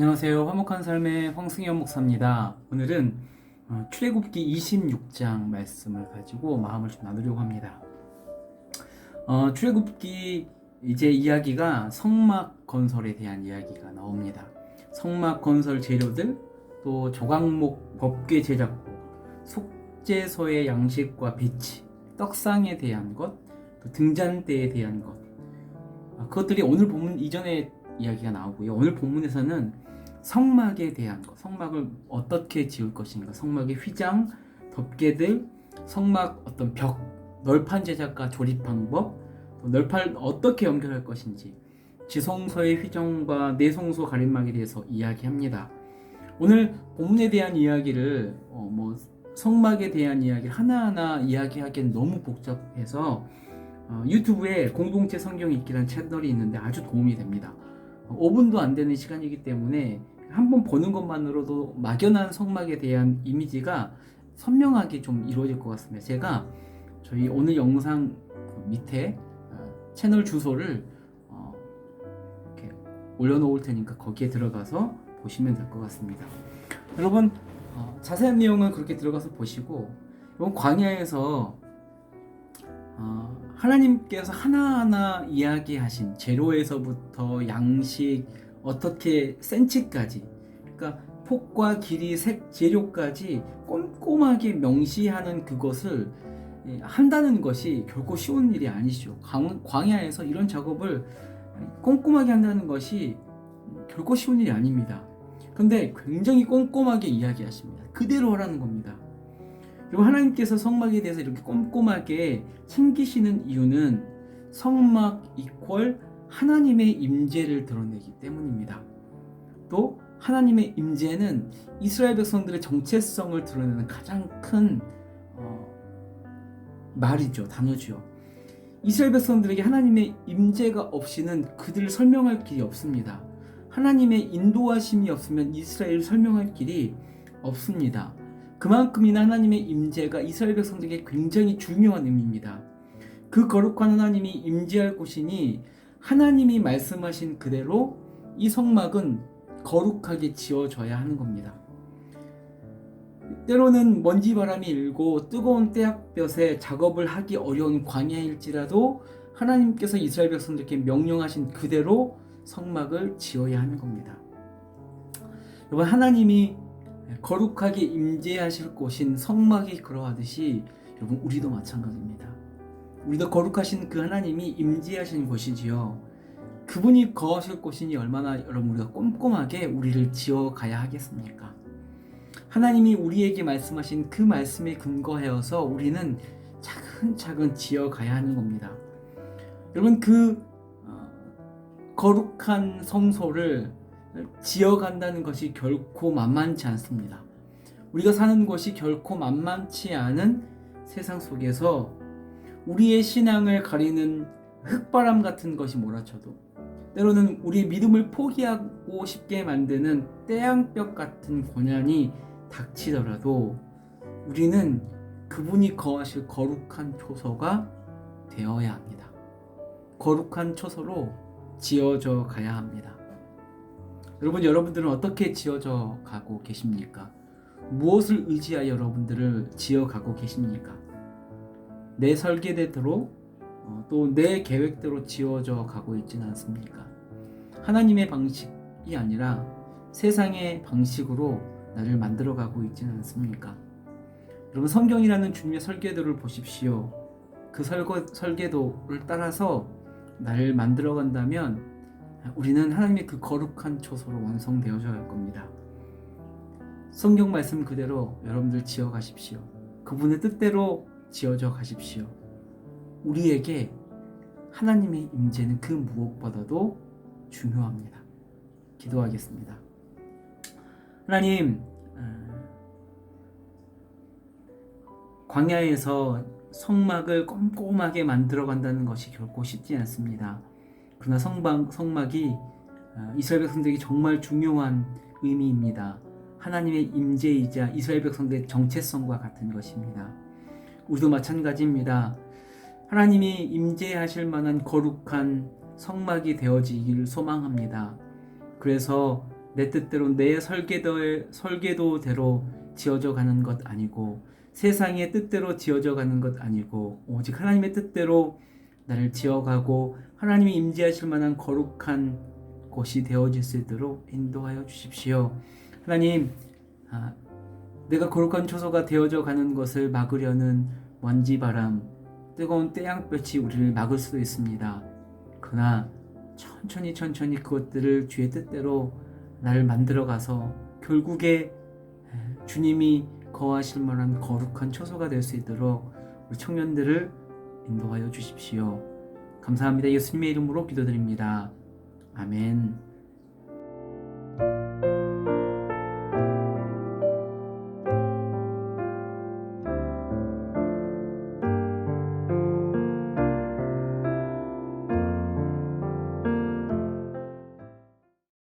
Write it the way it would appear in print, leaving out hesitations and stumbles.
안녕하세요. 화목한 삶의 황승현 목사입니다. 오늘은 출애굽기 26장 말씀을 가지고 마음을 좀 나누려고 합니다. 출애굽기 이제 이야기가 성막 건설에 대한 이야기가 나옵니다. 성막 건설 재료들, 또 조각목 법궤 제작법, 속죄소의 양식과 배치, 떡상에 대한 것, 또 등잔대에 대한 것, 그것들이 오늘 본문 이전에 이야기가 나오고요. 오늘 본문에서는 성막에 대한 것, 성막을 어떻게 지을 것인가, 성막의 휘장, 덮개들, 성막 어떤 벽, 널판 제작과 조립 방법, 또 널판 어떻게 연결할 것인지, 지성소의 휘정과 내성소 가림막에 대해서 이야기합니다. 오늘 본문에 대한 이야기를 성막에 대한 이야기를 하나하나 이야기하기엔 너무 복잡해서 유튜브에 공동체 성경 읽기라는 채널이 있는데 아주 도움이 됩니다. 5분도 안 되는 시간이기 때문에 한번 보는 것만으로도 막연한 성막에 대한 이미지가 선명하게 좀 이루어질 것 같습니다. 제가 저희 오늘 영상 밑에 채널 주소를 이렇게 올려놓을 테니까 거기에 들어가서 보시면 될 것 같습니다. 여러분, 자세한 내용은 그렇게 들어가서 보시고, 이번 광야에서 하나님께서 하나하나 이야기하신 재료에서부터 양식, 어떻게 센치까지, 그러니까 폭과 길이, 색, 재료까지 꼼꼼하게 명시하는 그것을 한다는 것이 결코 쉬운 일이 아니죠. 광야에서 이런 작업을 꼼꼼하게 한다는 것이 결코 쉬운 일이 아닙니다. 그런데 굉장히 꼼꼼하게 이야기하십니다. 그대로 하라는 겁니다. 그리고 하나님께서 성막에 대해서 이렇게 꼼꼼하게 챙기시는 이유는 성막 이퀄 하나님의 임재를 드러내기 때문입니다. 또 하나님의 임재는 이스라엘 백성들의 정체성을 드러내는 가장 큰 말이죠, 단어죠. 이스라엘 백성들에게 하나님의 임재가 없이는 그들을 설명할 길이 없습니다. 하나님의 인도하심이 없으면 이스라엘을 설명할 길이 없습니다. 그만큼이나 하나님의 임재가 이스라엘 백성들에게 굉장히 중요한 의미입니다. 그 거룩한 하나님이 임재할 곳이니 하나님이 말씀하신 그대로 이 성막은 거룩하게 지어져야 하는 겁니다. 때로는 먼지바람이 일고 뜨거운 때학볕에 작업을 하기 어려운 광야일지라도 하나님께서 이스라엘 백성들에게 명령하신 그대로 성막을 지어야 하는 겁니다. 여러분, 하나님이 거룩하게 임재하실 곳인 성막이 그러하듯이 여러분, 우리도 마찬가지입니다. 우리도 거룩하신 그 하나님이 임재하시는 곳이지요. 그분이 거하실 곳이니 얼마나 여러분 우리가 꼼꼼하게 우리를 지어가야 하겠습니까? 하나님이 우리에게 말씀하신 그 말씀에 근거하여서 우리는 차근차근 지어가야 하는 겁니다. 여러분, 그 거룩한 성소를 지어간다는 것이 결코 만만치 않습니다. 우리가 사는 것이 결코 만만치 않은 세상 속에서 우리의 신앙을 가리는 흙바람 같은 것이 몰아쳐도, 때로는 우리의 믿음을 포기하고 싶게 만드는 태양볕 같은 고난이 닥치더라도 우리는 그분이 거하실 거룩한 초소가 되어야 합니다. 거룩한 초소로 지어져 가야 합니다. 여러분, 여러분들은 어떻게 지어져 가고 계십니까? 무엇을 의지하여 여러분들을 지어가고 계십니까? 내 설계대로 또 내 계획대로 지어져 가고 있지는 않습니까? 하나님의 방식이 아니라 세상의 방식으로 나를 만들어 가고 있지는 않습니까? 여러분, 성경이라는 주님의 설계도를 보십시오. 그 설계도를 따라서 나를 만들어 간다면 우리는 하나님의 그 거룩한 초소로 완성되어져야 할 겁니다. 성경 말씀 그대로 여러분들 지어 가십시오. 그분의 뜻대로 지어져 가십시오. 우리에게 하나님의 임재는 그 무엇보다도 중요합니다. 기도하겠습니다. 하나님, 광야에서 성막을 꼼꼼하게 만들어 간다는 것이 결코 쉽지 않습니다. 그러나 성막이 이스라엘 백성들에게 정말 중요한 의미입니다. 하나님의 임재이자 이스라엘 백성들의 정체성과 같은 것입니다. 우리도 마찬가지입니다. 하나님이 임재하실 만한 거룩한 성막이 되어지기를 소망합니다. 그래서 내 뜻대로 내 설계도대로 지어져 가는 것 아니고 세상의 뜻대로 지어져 가는 것 아니고 오직 하나님의 뜻대로 나를 지어가고 하나님이 임재하실 만한 거룩한 곳이 되어질 수 있도록 인도하여 주십시오. 하나님, 내가 거룩한 초소가 되어져 가는 것을 막으려는 먼지바람, 뜨거운 태양볕이 우리를 막을 수도 있습니다. 그러나 천천히 그것들을 주의 뜻대로 나를 만들어가서 결국에 주님이 거하실 만한 거룩한 초소가 될 수 있도록 우리 청년들을 인도하여 주십시오. 감사합니다. 예수님의 이름으로 기도드립니다. 아멘.